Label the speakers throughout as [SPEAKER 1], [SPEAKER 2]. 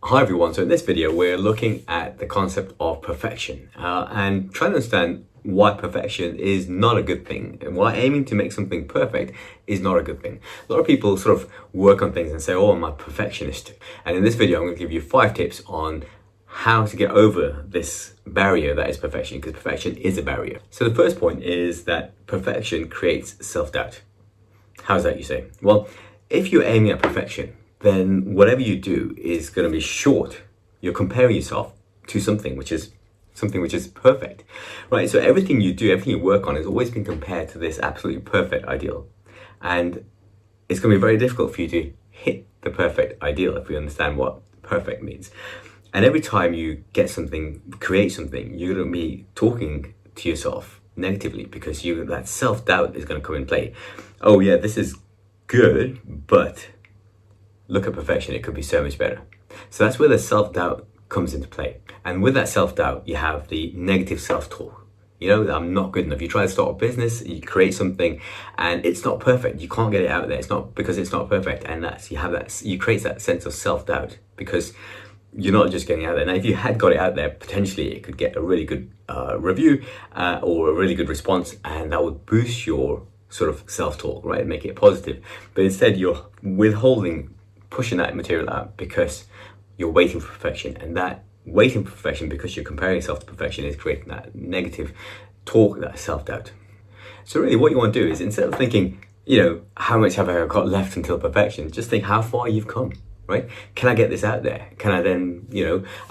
[SPEAKER 1] Hi everyone, so in this video we're looking at the concept of perfection and trying to understand why perfection is not a good thing and why aiming to make something perfect is not a good thing. A lot of people sort of work on things and say, oh, I'm a perfectionist. And in this video I'm going to give you 5 tips on how to get over this barrier that is perfection, because perfection is a barrier. So the first point is that perfection creates self-doubt. How's that, you say? Well, if you're aiming at perfection, then whatever you do is going to be short. You're comparing yourself to something which is perfect, right? So everything you do, everything you work on has always been compared to this absolutely perfect ideal. And it's going to be very difficult for you to hit the perfect ideal if we understand what perfect means. And every time you get something, create something, you're going to be talking to yourself negatively because that self-doubt is going to come in play. Oh yeah, this is good, but look at perfection, it could be so much better. So that's where the self-doubt comes into play. And with that self-doubt, you have the negative self-talk. You know, that I'm not good enough. You try to start a business, you create something and it's not perfect. You can't get it out there. It's not because it's not perfect. And you create that sense of self-doubt because you're not just getting out there. Now, if you had got it out there, potentially it could get a really good review or a really good response, and that would boost your sort of self-talk, right? Make it positive. But instead you're pushing that material out because you're waiting for perfection, and that waiting for perfection because you're comparing yourself to perfection is creating that negative talk, that self-doubt. So really what you want to do is, instead of thinking, how much have I got left until perfection, just think how far you've come, right? Can I get this out there? Can I then,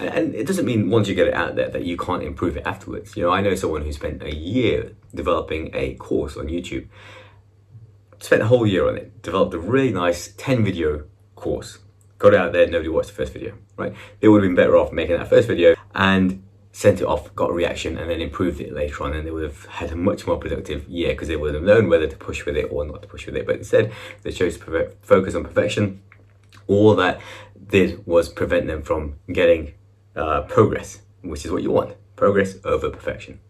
[SPEAKER 1] and it doesn't mean once you get it out there that you can't improve it afterwards. I know someone who spent a year developing a course on YouTube, spent a whole year on it, developed a really nice 10 video course, got it out there, nobody watched the first video, right? They would have been better off making that first video and sent it off, got a reaction, and then improved it later on, and they would have had a much more productive year because they would have known whether to push with it or not to push with it. But instead, they chose to focus on perfection. All that did was prevent them from getting progress, which is what you want, progress over perfection.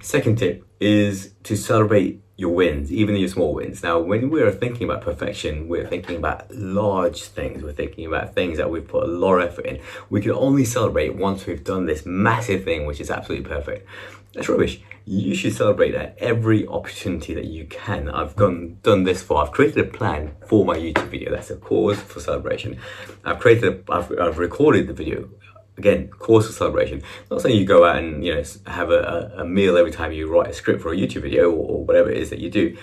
[SPEAKER 1] Second tip is to celebrate your wins, even your small wins. Now, when we're thinking about perfection, we're thinking about large things. We're thinking about things that we've put a lot of effort in. We can only celebrate once we've done this massive thing, which is absolutely perfect. That's rubbish. You should celebrate at every opportunity that you can. I've done this far. I've created a plan for my YouTube video. That's a cause for celebration. I've recorded the video. Again, cause for celebration. Not saying you go out and have a meal every time you write a script for a YouTube video or whatever it is that you do,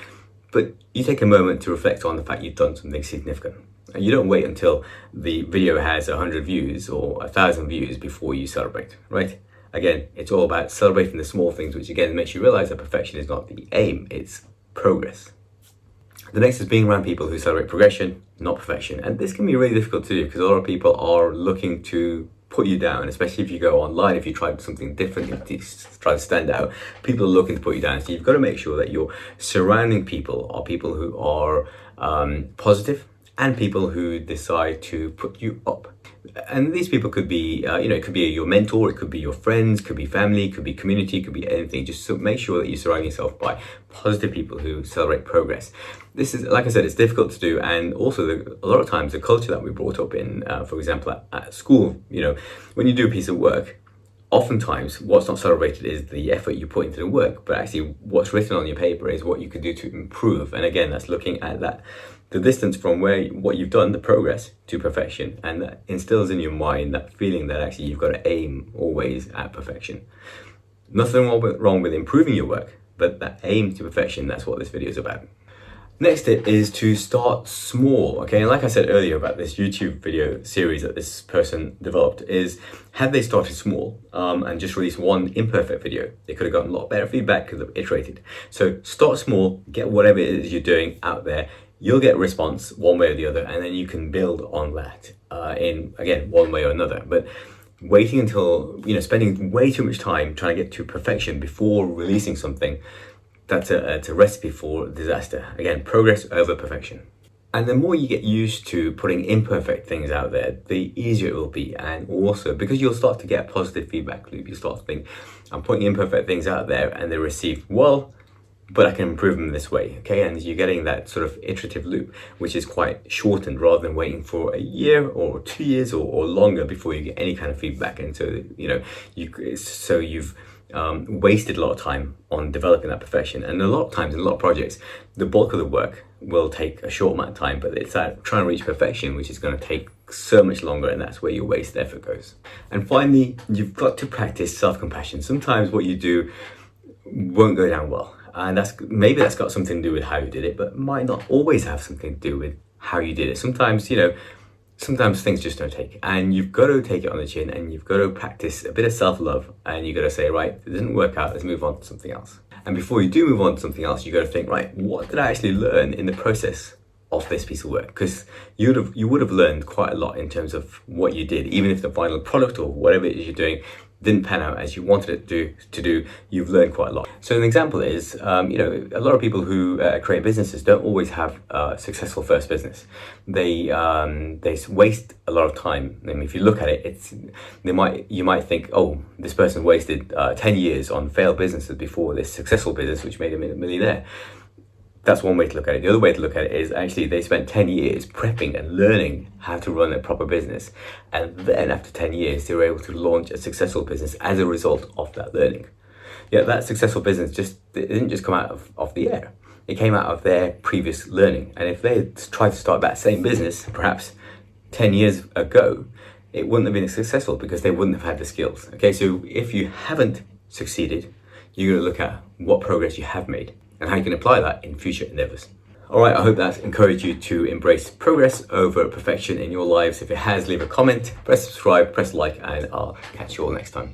[SPEAKER 1] but you take a moment to reflect on the fact you've done something significant. And you don't wait until the video has 100 views or 1,000 views before you celebrate, right? Again, it's all about celebrating the small things, which again makes you realize that perfection is not the aim, it's progress. The next is being around people who celebrate progression, not perfection. And this can be really difficult to do because a lot of people are looking to put you down, especially if you go online, if you try something different, if you try to stand out, people are looking to put you down. So you've got to make sure that your surrounding people are people who are positive and people who decide to put you up. And these people could be, it could be your mentor, it could be your friends, could be family, could be community, could be anything. Just make sure that you surround yourself by positive people who celebrate progress. This is, like I said, it's difficult to do. And also a lot of times the culture that we brought up in, for example, at school, when you do a piece of work, oftentimes what's not celebrated is the effort you put into the work, but actually what's written on your paper is what you could do to improve. And again, that's looking at the distance from what you've done, the progress, to perfection, and that instills in your mind that feeling that actually you've got to aim always at perfection. Nothing wrong with improving your work, but that aim to perfection, that's what this video is about. Next tip is to start small, okay? And like I said earlier about this YouTube video series that this person developed, is had they started small and just released one imperfect video, they could have gotten a lot better feedback, could have iterated. So start small, get whatever it is you're doing out there. You'll get a response one way or the other, and then you can build on that in, again, one way or another. But waiting until, spending way too much time trying to get to perfection before releasing something, that's a recipe for disaster. Again, progress over perfection. And the more you get used to putting imperfect things out there, the easier it will be. And also, because you'll start to get a positive feedback loop, you start to think, I'm putting imperfect things out there and they're received well, but I can improve them this way, okay? And you're getting that sort of iterative loop, which is quite shortened rather than waiting for a year or 2 years or longer before you get any kind of feedback. And so, you've wasted a lot of time on developing that perfection. And a lot of times in a lot of projects, the bulk of the work will take a short amount of time, but it's that trying to reach perfection which is going to take so much longer, and that's where your wasted effort goes. And finally, you've got to practice self-compassion. Sometimes what you do won't go down well, and that's got something to do with how you did it, but might not always have something to do with how you did it. Sometimes things just don't take, and you've got to take it on the chin, and you've got to practice a bit of self-love, and you've got to say, right, it didn't work out, let's move on to something else. And before you do move on to something else, you've got to think, right, what did I actually learn in the process of this piece of work? Because you would have learned quite a lot in terms of what you did, even if the final product or whatever it is you're doing didn't pan out as you wanted it to do, you've learned quite a lot. So an example is, a lot of people who create businesses don't always have a successful first business. They waste a lot of time. I mean, if you look at it, you might think, oh, this person wasted 10 years on failed businesses before this successful business, which made him a millionaire. That's one way to look at it. The other way to look at it is actually they spent 10 years prepping and learning how to run a proper business. And then after 10 years, they were able to launch a successful business as a result of that learning. Yeah, that successful business it didn't just come out of the air. It came out of their previous learning. And if they had tried to start that same business, perhaps 10 years ago, it wouldn't have been successful because they wouldn't have had the skills. Okay, so if you haven't succeeded, you're going to look at what progress you have made and how you can apply that in future endeavors. All right, I hope that's encouraged you to embrace progress over perfection in your lives. If it has, leave a comment, press subscribe, press like, and I'll catch you all next time.